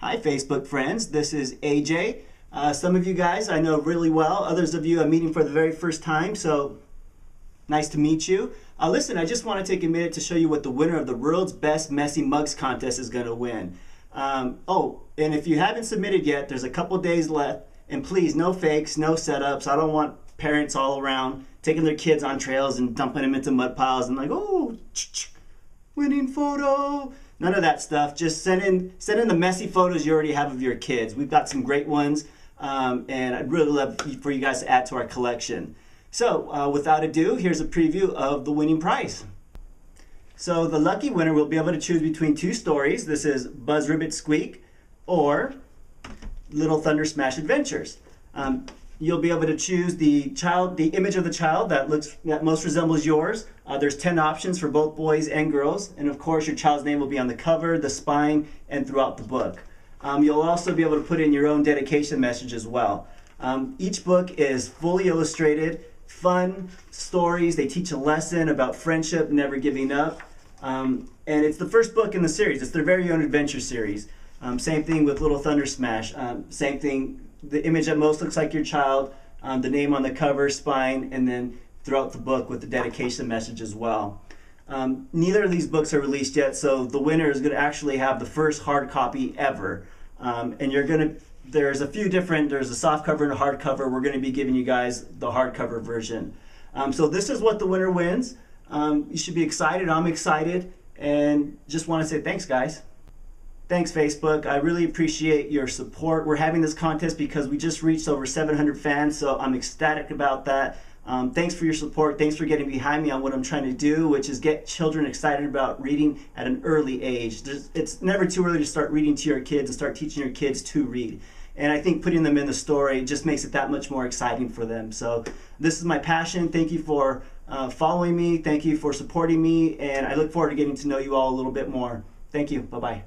Hi Facebook friends, this is AJ. Some of you guys I know really well, others of you I'm meeting for the very first time, so nice to meet you. Listen, I just want to take a minute to show you what the winner of the World's Best Messy Mugs contest is going to win. And if you haven't submitted yet, there's a couple days left, and please, no fakes, no setups. I don't want parents all around taking their kids on trails and dumping them into mud piles and like, oh, winning photo. None of that stuff. Just send in the messy photos you already have of your kids. We've got some great ones, and I'd really love for you guys to add to our collection. So, without ado, here's a preview of the winning prize. So the lucky winner will be able to choose between two stories. This is Buzz Ribbit Squeak or Little Thunder Smash Adventures. You'll be able to choose the image of the child that most resembles yours. There's 10 options for both boys and girls, and of course your child's name will be on the cover, the spine, and throughout the book. You'll also be able to put in your own dedication message as well. Each book is fully illustrated, fun stories. They teach a lesson about friendship, never giving up, and it's the first book in the series. It's their very own adventure series. Same thing with Little Thunder Smash. Same thing. The image that most looks like your child, the name on the cover, spine, and then throughout the book with the dedication message as well. Neither of these books are released yet, so the winner is going to actually have the first hard copy ever. There's a soft cover and a hard cover. We're going to be giving you guys the hardcover version. So this is what the winner wins. You should be excited. I'm excited, and just want to say thanks, guys. Thanks, Facebook. I really appreciate your support. We're having this contest because we just reached over 700 fans, so I'm ecstatic about that. Thanks for your support. Thanks for getting behind me on what I'm trying to do, which is get children excited about reading at an early age. It's never too early to start reading to your kids and start teaching your kids to read. And I think putting them in the story just makes it that much more exciting for them. So this is my passion. Thank you for following me. Thank you for supporting me. And I look forward to getting to know you all a little bit more. Thank you. Bye-bye.